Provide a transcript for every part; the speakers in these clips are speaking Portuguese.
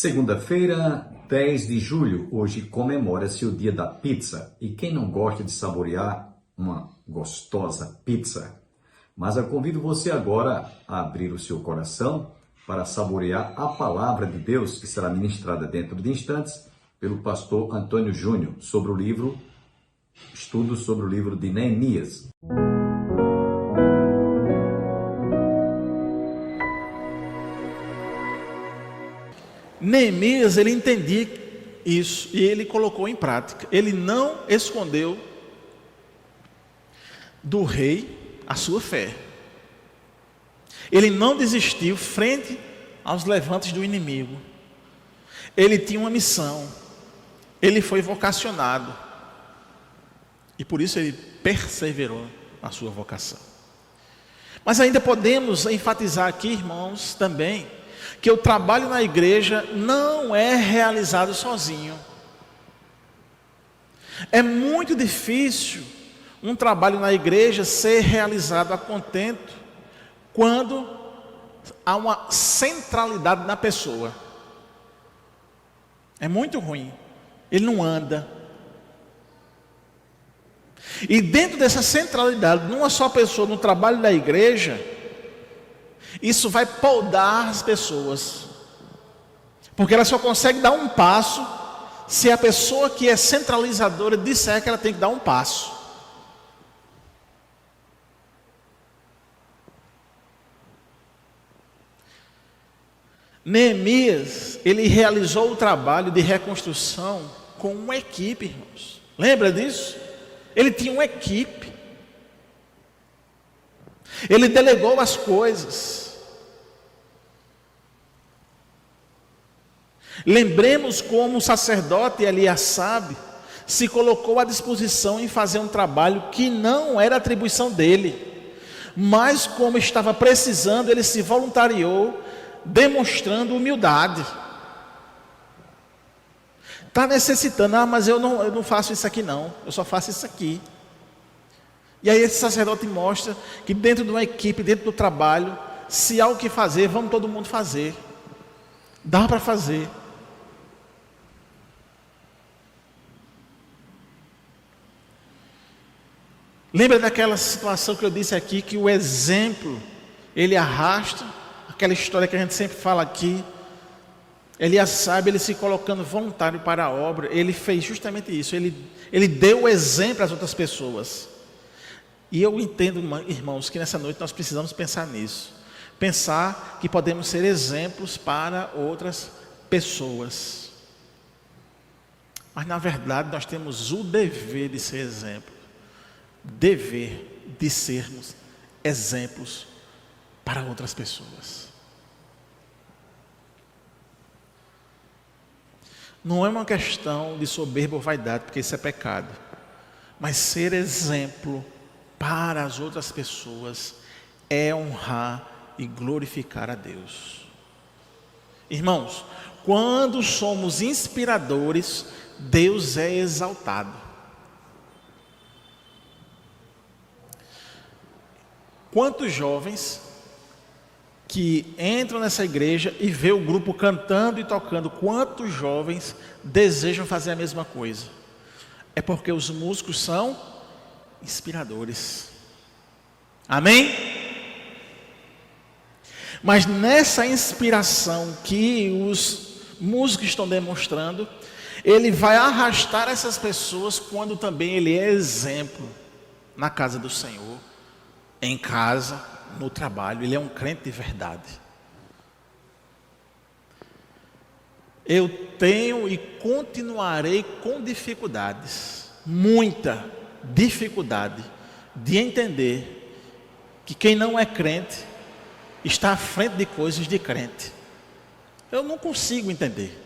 Segunda-feira, 10 de julho, hoje comemora-se o dia da pizza. E quem não gosta de saborear uma gostosa pizza? Mas eu convido você agora a abrir o seu coração para saborear a palavra de Deus que será ministrada dentro de instantes pelo pastor Antônio Júnior sobre o livro, estudo sobre o livro de Neemias. Neemias, ele entendia isso e ele colocou em prática. Ele não escondeu do rei a sua fé. Ele não desistiu frente aos levantes do inimigo. Ele tinha uma missão. Ele foi vocacionado. E por isso ele perseverou na sua vocação. Mas ainda podemos enfatizar aqui, irmãos, também, que o trabalho na igreja não é realizado sozinho. É muito difícil um trabalho na igreja ser realizado a contento quando há uma centralidade na pessoa. É muito ruim. Ele não anda. E dentro dessa centralidade, numa só pessoa, no trabalho da igreja, isso vai podar as pessoas, porque ela só consegue dar um passo se a pessoa que é centralizadora disser que ela tem que dar um passo. Neemias, ele realizou o trabalho de reconstrução com uma equipe, irmãos. Lembra disso? Ele tinha uma equipe. Ele delegou as coisas. Lembremos como o sacerdote Eliasabe se colocou à disposição em fazer um trabalho que não era atribuição dele, mas como estava precisando, ele se voluntariou, demonstrando humildade. Está necessitando, mas eu não faço isso aqui não, eu só faço isso aqui. E aí esse sacerdote mostra que dentro de uma equipe, dentro do trabalho, se há o que fazer, vamos todo mundo fazer. Dá para fazer. Lembra daquela situação que eu disse aqui, que o exemplo, ele arrasta, aquela história que a gente sempre fala aqui. Eliasabe, ele se colocando voluntário para a obra, ele fez justamente isso, ele deu o exemplo às outras pessoas. E eu entendo, irmãos, que nessa noite nós precisamos pensar nisso. Pensar que podemos ser exemplos para outras pessoas. Mas na verdade nós temos o dever de ser exemplo. Dever de sermos exemplos para outras pessoas. Não é uma questão de soberba ou vaidade, porque isso é pecado. Mas ser exemplo para as outras pessoas é honrar e glorificar a Deus. Irmãos, quando somos inspiradores, Deus é exaltado. Quantos jovens que entram nessa igreja e vê o grupo cantando e tocando, quantos jovens desejam fazer a mesma coisa? É porque os músicos são inspiradores. Amém? Mas nessa inspiração que os músicos estão demonstrando, ele vai arrastar essas pessoas quando também ele é exemplo na casa do Senhor, em casa, no trabalho. Ele é um crente de verdade. Eu tenho e continuarei com dificuldades, muita dificuldade de entender que quem não é crente está à frente de coisas de crente. Eu não consigo entender.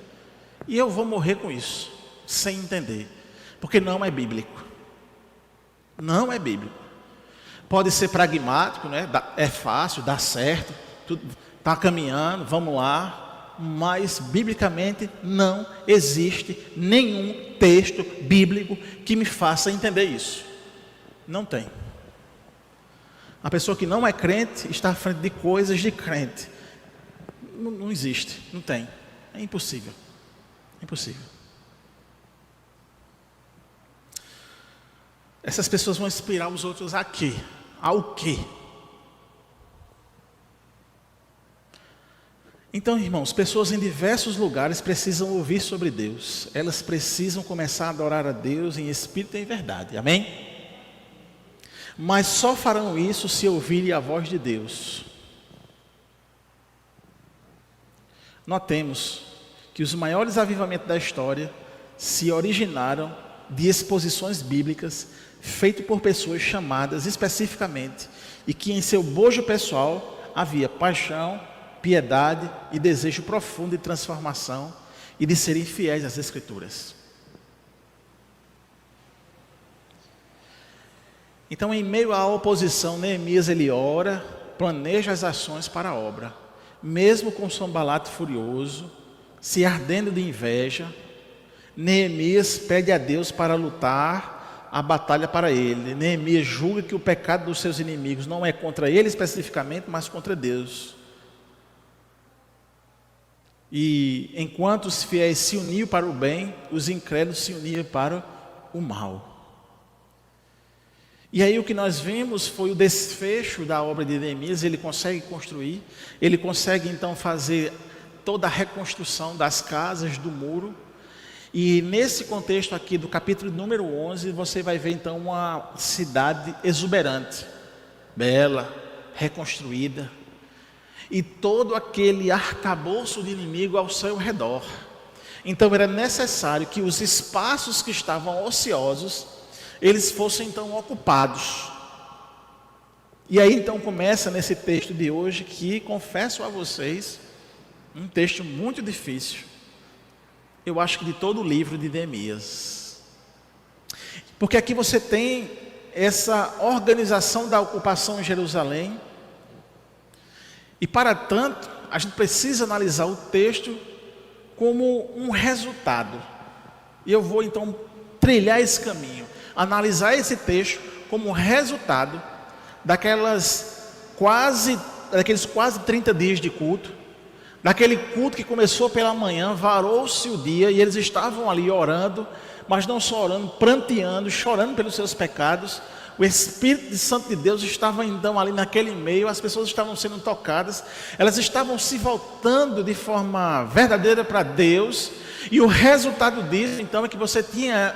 E eu vou morrer com isso, sem entender, porque não é bíblico. Não é bíblico. Pode ser pragmático, né? É fácil, dá certo, está caminhando, vamos lá. Mas biblicamente não existe nenhum texto bíblico que me faça entender isso. Não tem. A pessoa que não é crente está à frente de coisas de crente. Não existe, não tem. É impossível. Impossível. Essas pessoas vão inspirar os outros a quê? Ao quê? Então, irmãos, pessoas em diversos lugares precisam ouvir sobre Deus. Elas precisam começar a adorar a Deus em espírito e em verdade. Amém? Mas só farão isso se ouvirem a voz de Deus. Notemos que os maiores avivamentos da história se originaram de exposições bíblicas feitas por pessoas chamadas especificamente e que em seu bojo pessoal havia paixão, piedade e desejo profundo de transformação e de serem fiéis às Escrituras. Então, em meio à oposição, Neemias ele ora, planeja as ações para a obra. Mesmo com Sanbalate furioso, se ardendo de inveja, Neemias pede a Deus para lutar a batalha para ele. Neemias julga que o pecado dos seus inimigos não é contra ele especificamente, mas contra Deus. E enquanto os fiéis se uniam para o bem, os incrédulos se uniam para o mal. E aí o que nós vimos foi o desfecho da obra de Neemias. Ele consegue construir, ele consegue então fazer toda a reconstrução das casas, do muro. E nesse contexto aqui do capítulo número 11, você vai ver então uma cidade exuberante, bela, reconstruída. E todo aquele arcabouço de inimigo ao seu redor. Então era necessário que os espaços que estavam ociosos, eles fossem então ocupados. E aí então começa nesse texto de hoje, que confesso a vocês, um texto muito difícil. Eu acho que de todo o livro de Neemias. Porque aqui você tem essa organização da ocupação em Jerusalém. E para tanto, a gente precisa analisar o texto como um resultado. E eu vou então trilhar esse caminho. Analisar esse texto como resultado daqueles quase 30 dias de culto, daquele culto que começou pela manhã, varou-se o dia e eles estavam ali orando, mas não só orando, pranteando, chorando pelos seus pecados. O Espírito Santo de Deus estava então ali naquele meio, as pessoas estavam sendo tocadas, elas estavam se voltando de forma verdadeira para Deus, e o resultado disso então é que você tinha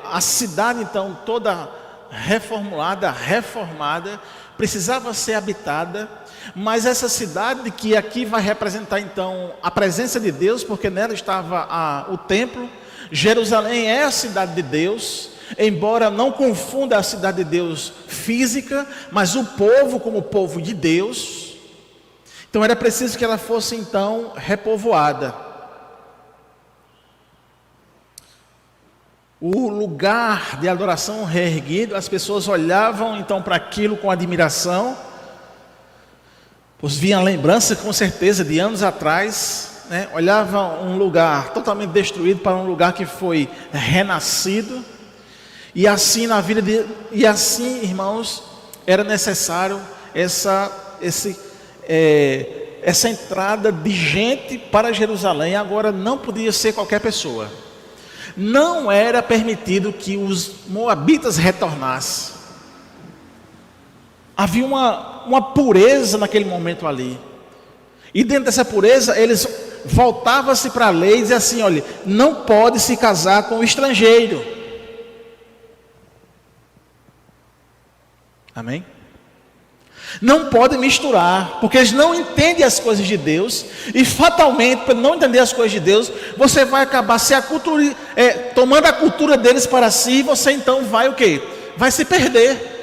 a cidade então toda reformulada, reformada, precisava ser habitada, mas essa cidade que aqui vai representar então a presença de Deus, porque nela estava o templo. Jerusalém é a cidade de Deus, embora não confunda a cidade de Deus física, mas o povo como povo de Deus. Então era preciso que ela fosse então repovoada. O lugar de adoração reerguido, as pessoas olhavam então para aquilo com admiração, pois vinha a lembrança com certeza de anos atrás, né? Olhavam um lugar totalmente destruído para um lugar que foi renascido. E assim na vida e assim, irmãos, era necessário essa entrada de gente para Jerusalém. Agora não podia ser qualquer pessoa. Não era permitido que os moabitas retornassem. Havia uma pureza naquele momento ali. E dentro dessa pureza, eles voltavam-se para a lei e diziam assim: olha, não pode se casar com o estrangeiro. Amém? Não pode misturar, porque eles não entendem as coisas de Deus, e fatalmente, para não entender as coisas de Deus, você vai acabar tomando a cultura deles para si, e você então vai o quê? Vai se perder.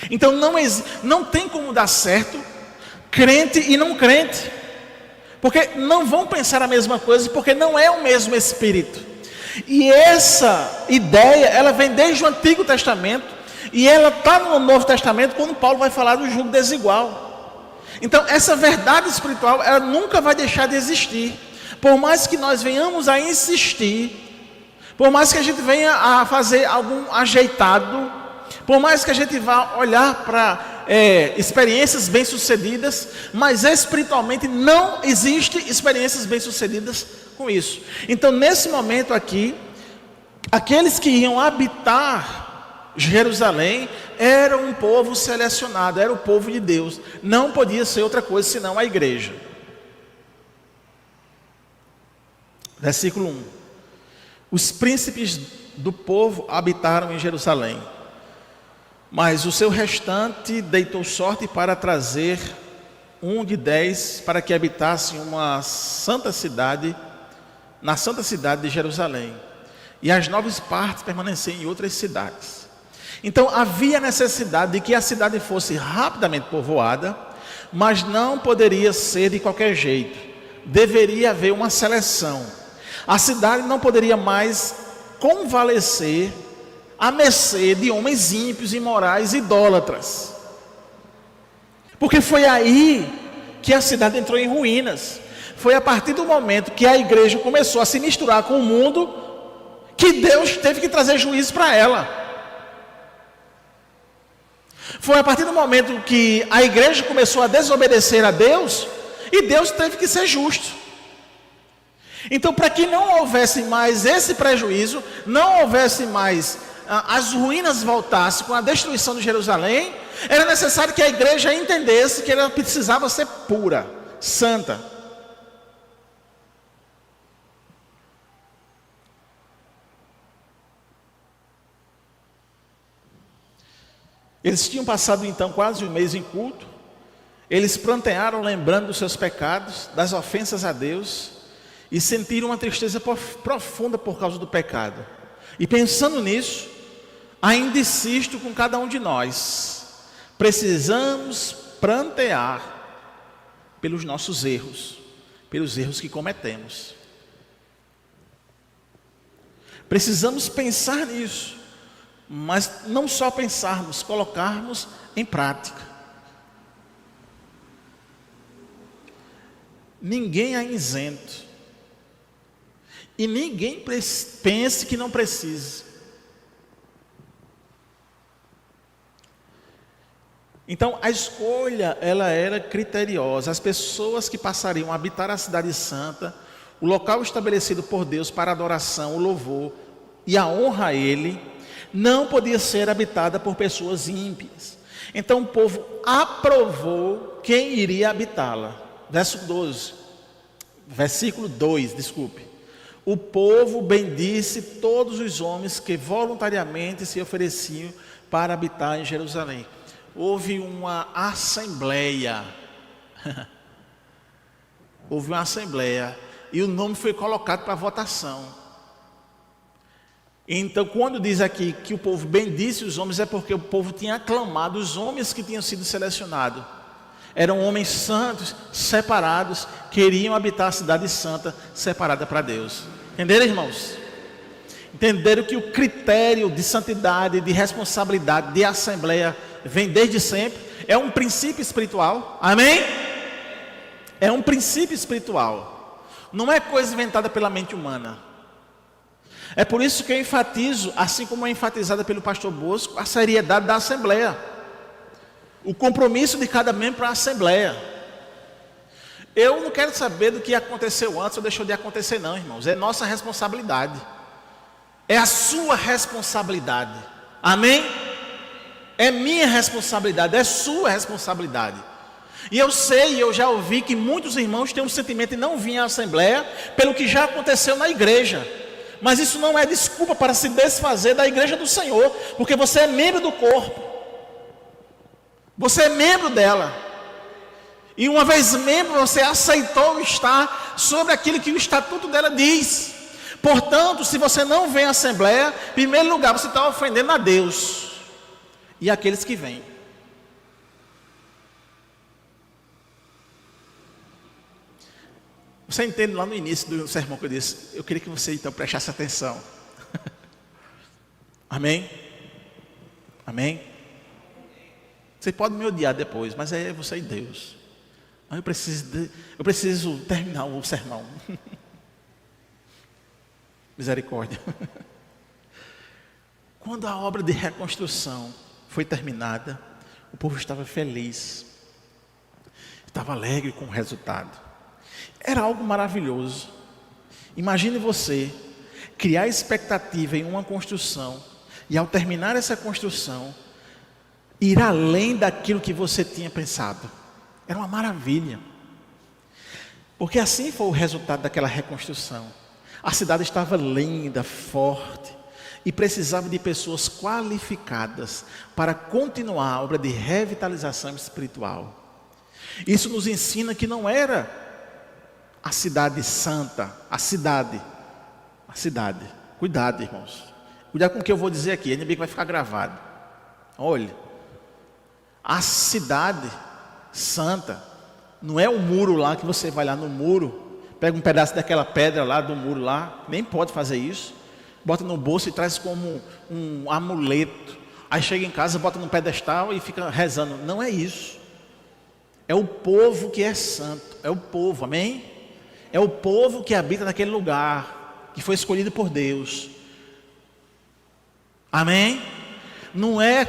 Então não tem como dar certo crente e não crente, porque não vão pensar a mesma coisa, porque não é o mesmo Espírito. E essa ideia, ela vem desde o Antigo Testamento, e ela está no Novo Testamento, quando Paulo vai falar do jugo desigual. Então essa verdade espiritual, ela nunca vai deixar de existir, por mais que nós venhamos a insistir, por mais que a gente venha a fazer algum ajeitado, por mais que a gente vá olhar para experiências bem-sucedidas, mas espiritualmente não existe experiências bem-sucedidas com isso. Então, nesse momento aqui, aqueles que iam habitar Jerusalém eram um povo selecionado, era o povo de Deus. Não podia ser outra coisa senão a igreja. Versículo 1. Os príncipes do povo habitaram em Jerusalém, mas o seu restante deitou sorte para trazer um de 10 para que habitasse uma santa cidade, na santa cidade de Jerusalém, e as 9 partes permaneciam em outras cidades. Então havia necessidade de que a cidade fosse rapidamente povoada, mas não poderia ser de qualquer jeito. Deveria haver uma seleção. A cidade não poderia mais convalescer à mercê de homens ímpios, imorais, idólatras. Porque foi aí que a cidade entrou em ruínas. Foi a partir do momento que a igreja começou a se misturar com o mundo que Deus teve que trazer juízo para ela. Foi a partir do momento que a igreja começou a desobedecer a Deus e Deus teve que ser justo. Então, para que não houvesse mais esse prejuízo, não houvesse mais as ruínas voltassem com a destruição de Jerusalém, era necessário que a igreja entendesse que ela precisava ser pura, santa. Eles tinham passado então quase um mês em culto. Eles prantearam lembrando dos seus pecados, das ofensas a Deus, e sentiram uma tristeza profunda por causa do pecado. E pensando nisso, ainda insisto com cada um de nós: precisamos prantear pelos nossos erros, pelos erros que cometemos. Precisamos pensar nisso, mas não só pensarmos, colocarmos em prática. Ninguém é isento. E ninguém pense que não precise. Então a escolha, ela era criteriosa. As pessoas que passariam a habitar a cidade santa, o local estabelecido por Deus para a adoração, o louvor e a honra a Ele, não podia ser habitada por pessoas ímpias. Então o povo aprovou quem iria habitá-la. Versículo 2, desculpe. O povo bendisse todos os homens que voluntariamente se ofereciam para habitar em Jerusalém. Houve uma assembleia. Houve uma assembleia. E o nome foi colocado para votação. Então, quando diz aqui que o povo bendisse os homens, é porque o povo tinha aclamado os homens que tinham sido selecionados. Eram homens santos, separados, queriam habitar a cidade santa, separada para Deus. Entenderam, irmãos? Entenderam que o critério de santidade, de responsabilidade, de assembleia, vem desde sempre. É um princípio espiritual. Amém? É um princípio espiritual. Não é coisa inventada pela mente humana. É por isso que eu enfatizo, assim como é enfatizada pelo pastor Bosco, a seriedade da assembleia. O compromisso de cada membro para a assembleia. Eu não quero saber do que aconteceu antes ou deixou de acontecer não, irmãos. É nossa responsabilidade. É a sua responsabilidade. Amém? É minha responsabilidade, é sua responsabilidade. E eu sei, eu já ouvi que muitos irmãos têm um sentimento de não vir à assembleia pelo que já aconteceu na igreja. Mas isso não é desculpa para se desfazer da igreja do Senhor, porque você é membro do corpo. Você é membro dela. E uma vez membro, você aceitou estar sobre aquilo que o estatuto dela diz. Portanto, se você não vem à assembleia, em primeiro lugar, você está ofendendo a Deus e aqueles que vêm. Você entende lá no início do sermão que eu disse? Eu queria que você então prestasse atenção. Amém? Amém? Você pode me odiar depois, mas é você e Deus. Eu preciso terminar o sermão. Misericórdia. Quando a obra de reconstrução foi terminada, o O povo estava feliz, estava alegre com o resultado. Era algo maravilhoso. Imagine você criar expectativa em uma construção e, ao terminar essa construção, ir além daquilo que você tinha pensado. Era uma maravilha. Porque assim foi o resultado daquela reconstrução. A cidade estava linda, forte, e precisava de pessoas qualificadas para continuar a obra de revitalização espiritual. Isso nos ensina que não era a cidade santa, a cidade. Cuidado, irmãos. Cuidado com o que eu vou dizer aqui, ainda bem que vai ficar gravado. Olha, a cidade santa não é o muro lá que você vai lá no muro, pega um pedaço daquela pedra lá do muro lá, nem pode fazer isso, bota no bolso e traz como um amuleto, aí chega em casa, bota no pedestal e fica rezando. Não é isso. É o povo que é santo, é o povo, amém? É o povo que habita naquele lugar, que foi escolhido por Deus, amém? Não é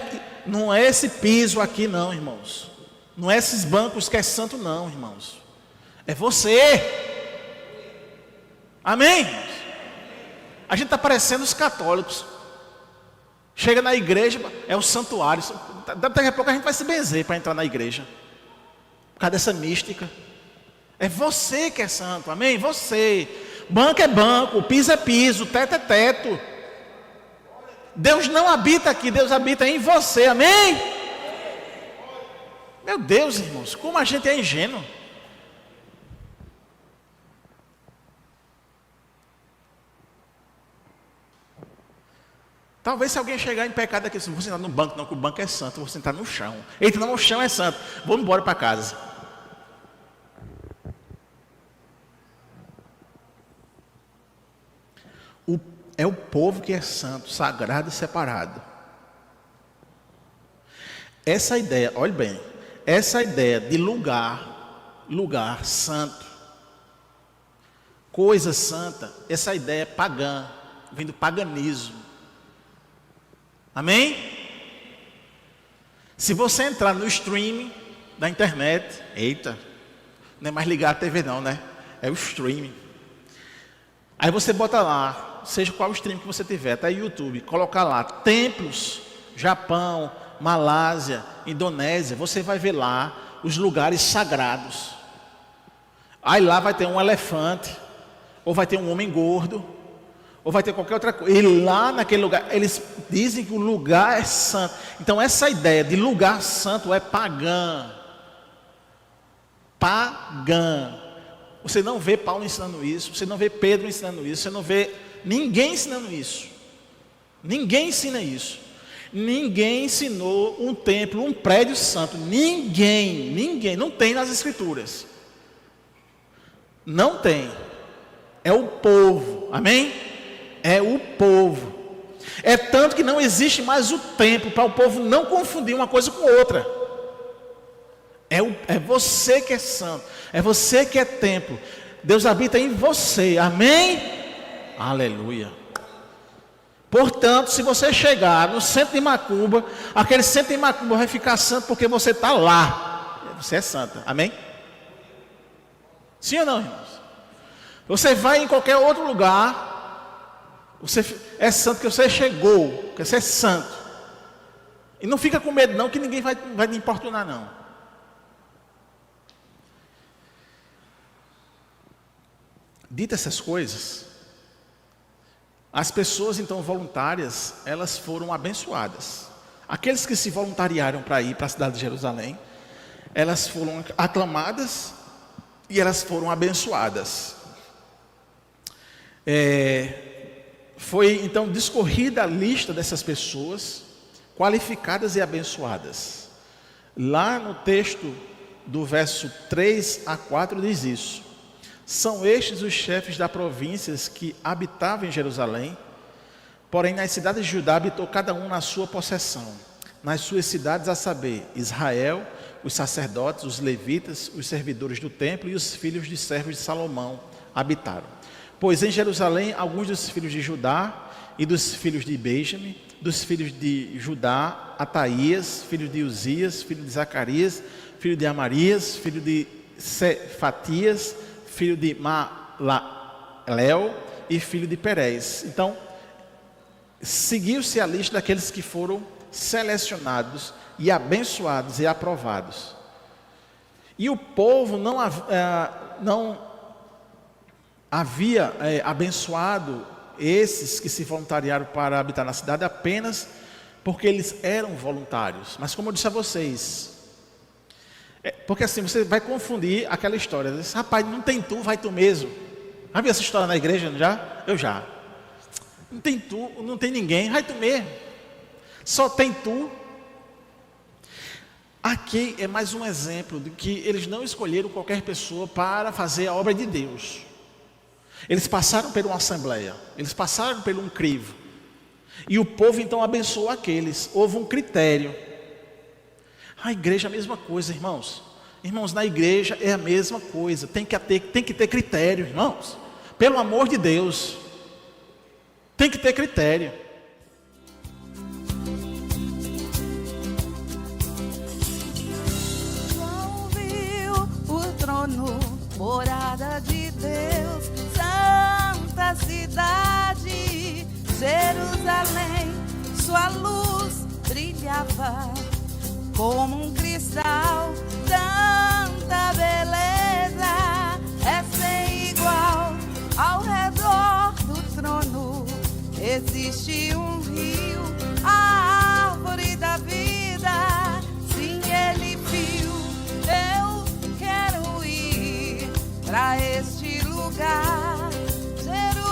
esse piso aqui não, irmãos. Não é esses bancos que é santo não, irmãos. É você. Amém, irmãos? A gente está parecendo os católicos. Chega na igreja, é o santuário. Daqui a pouco a gente vai se benzer para entrar na igreja, por causa dessa mística. É você que é santo, amém? Você. Banco é banco, piso é piso, teto é teto. Deus não habita aqui, Deus habita em você, amém? Meu Deus, irmãos, como a gente é ingênuo. Talvez se alguém chegar em pecado aqui, assim, vou sentar no banco, não, que o banco é santo, vou sentar no chão. Eita, não, o chão é santo, vou embora para casa. É o povo que é santo, sagrado e separado. Essa ideia, olhe bem, essa ideia de lugar santo, coisa santa, essa ideia é pagã, vem do paganismo. Amém? Se você entrar no streaming da internet, eita, não é mais ligar a TV não, né? É o streaming. Aí você bota lá, seja qual stream que você tiver, até YouTube, colocar lá, templos, Japão, Malásia, Indonésia, você vai ver lá os lugares sagrados. Aí lá vai ter um elefante, ou vai ter um homem gordo, ou vai ter qualquer outra coisa. E lá naquele lugar, eles dizem que o lugar é santo. Então essa ideia de lugar santo é pagã. Pagã. Você não vê Paulo ensinando isso, você não vê Pedro ensinando isso, você não vê ninguém ensinando isso. Ninguém ensina isso. Ninguém ensinou um templo, um prédio santo. Ninguém, não tem nas escrituras. Não tem. É o povo, amém? É o povo. É tanto que não existe mais o templo, para o povo não confundir uma coisa com outra. É você que é santo, é você que é templo. Deus habita em você, amém? Aleluia. Portanto, se você chegar no centro de Macumba, aquele centro de Macumba vai ficar santo porque você está lá. Você é santa, amém? Sim ou não, irmãos? Você vai em qualquer outro lugar, você é santo porque você chegou, porque você é santo. E não fica com medo não, que ninguém vai lhe importunar não. Dito essas coisas, as pessoas então voluntárias, elas foram abençoadas. Aqueles que se voluntariaram para ir para a cidade de Jerusalém, elas foram aclamadas e elas foram abençoadas. Foi então discorrida a lista dessas pessoas qualificadas e abençoadas. Lá no texto do verso 3 a 4 diz isso: são estes os chefes das províncias que habitavam em Jerusalém, porém nas cidades de Judá habitou cada um na sua possessão, nas suas cidades, a saber, Israel, os sacerdotes, os levitas, os servidores do templo e os filhos de servos de Salomão habitaram. Pois em Jerusalém alguns dos filhos de Judá e dos filhos de Benjamim, dos filhos de Judá, Ataías, filho de Uzias, filho de Zacarias, filho de Amarias, filho de Cefatias, filho de Malalel e filho de Perez. Então, seguiu-se a lista daqueles que foram selecionados e abençoados e aprovados. E o povo não havia abençoado esses que se voluntariaram para habitar na cidade apenas porque eles eram voluntários. Mas como eu disse a vocês, porque assim, você vai confundir aquela história. Diz, rapaz, não tem tu, vai tu mesmo. Já viu essa história na igreja, não já? Eu já. Não tem tu, não tem ninguém, vai tu mesmo. Só tem tu. Aqui é mais um exemplo de que eles não escolheram qualquer pessoa para fazer a obra de Deus. Eles passaram por uma assembleia, eles passaram por um crivo. E o povo então abençoou aqueles. Houve um critério. A igreja é a mesma coisa, irmãos. Irmãos, na igreja é a mesma coisa. Tem que ter critério, irmãos. Pelo amor de Deus. Tem que ter critério. João viu o trono, morada de Deus, santa cidade, Jerusalém, sua luz brilhava como um cristal, tanta beleza é sem igual. Ao redor do trono existe um rio, a árvore da vida, sim, ele viu. Eu quero ir pra este lugar, Jerusalém.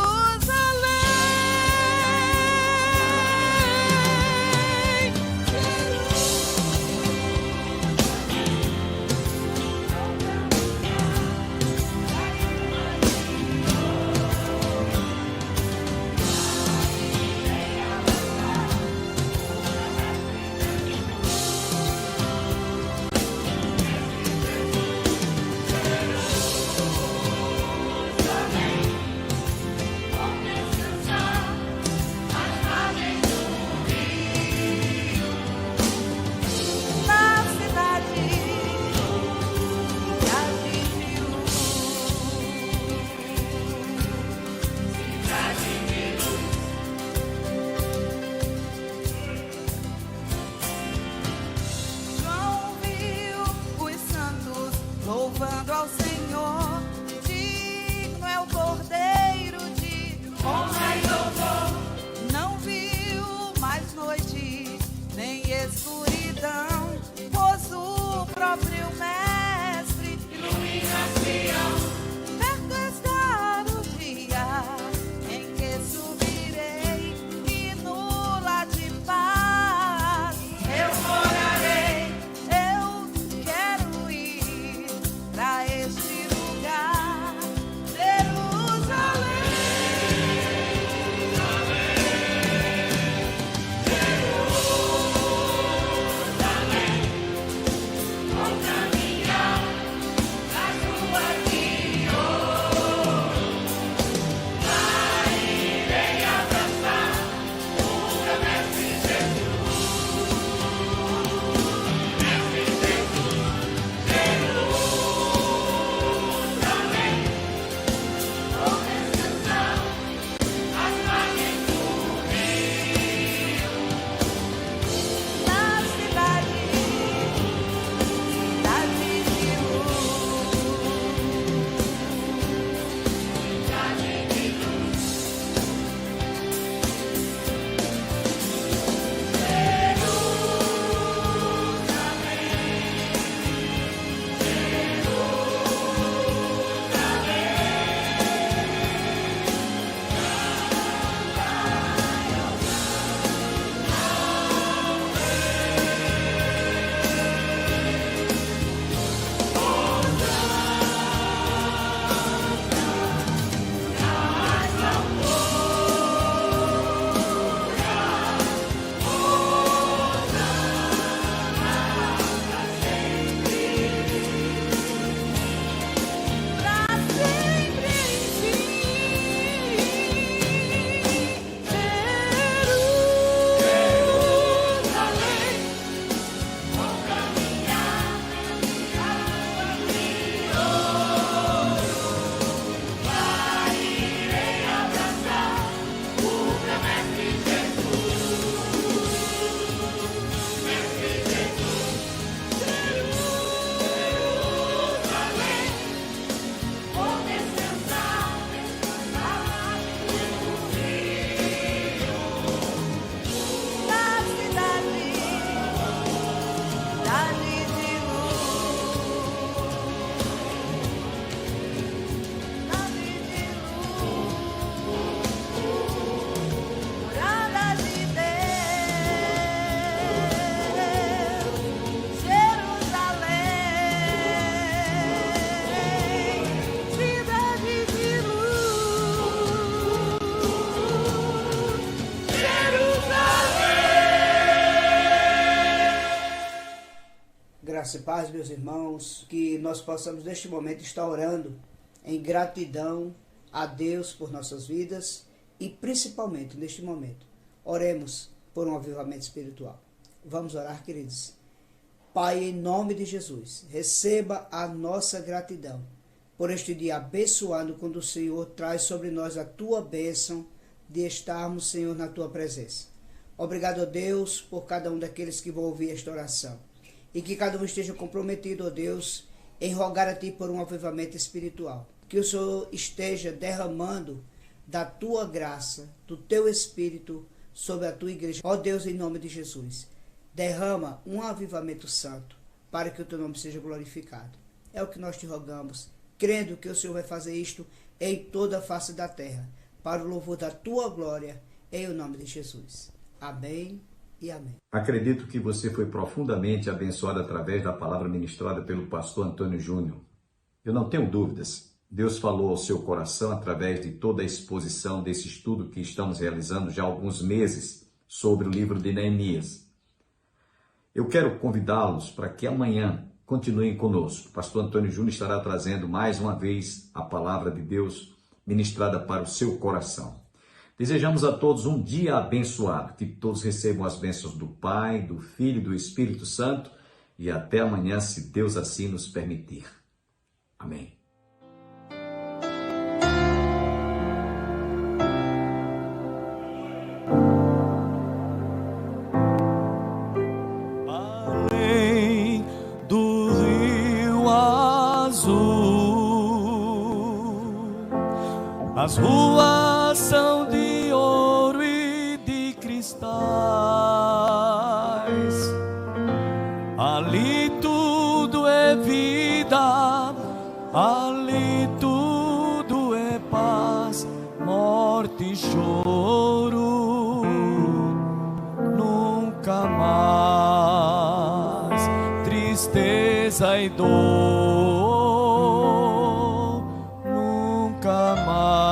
Graça e paz, meus irmãos, que nós possamos neste momento estar orando em gratidão a Deus por nossas vidas e principalmente neste momento, oremos por um avivamento espiritual. Vamos orar, queridos. Pai, em nome de Jesus, receba a nossa gratidão por este dia abençoado, quando o Senhor traz sobre nós a tua bênção de estarmos, Senhor, na tua presença. Obrigado, ó Deus, por cada um daqueles que vão ouvir esta oração. E que cada um esteja comprometido, ó Deus, em rogar a Ti por um avivamento espiritual. Que o Senhor esteja derramando da Tua graça, do Teu Espírito sobre a Tua igreja. Ó Deus, em nome de Jesus, derrama um avivamento santo para que o Teu nome seja glorificado. É o que nós Te rogamos, crendo que o Senhor vai fazer isto em toda a face da terra, para o louvor da Tua glória, em o nome de Jesus. Amém. E amém. Acredito que você foi profundamente abençoado através da palavra ministrada pelo pastor Antônio Júnior. Eu não tenho dúvidas. Deus falou ao seu coração através de toda a exposição desse estudo que estamos realizando já há alguns meses sobre o livro de Neemias. Eu quero convidá-los para que amanhã continuem conosco. O pastor Antônio Júnior estará trazendo mais uma vez a palavra de Deus ministrada para o seu coração. Desejamos a todos um dia abençoado, que todos recebam as bênçãos do Pai, do Filho e do Espírito Santo, e até amanhã, se Deus assim nos permitir. Amém. Além do rio azul, as ruas são de ouro e de cristais. Ali tudo é vida, ali tudo é paz, morte e choro nunca mais, tristeza e dor nunca mais.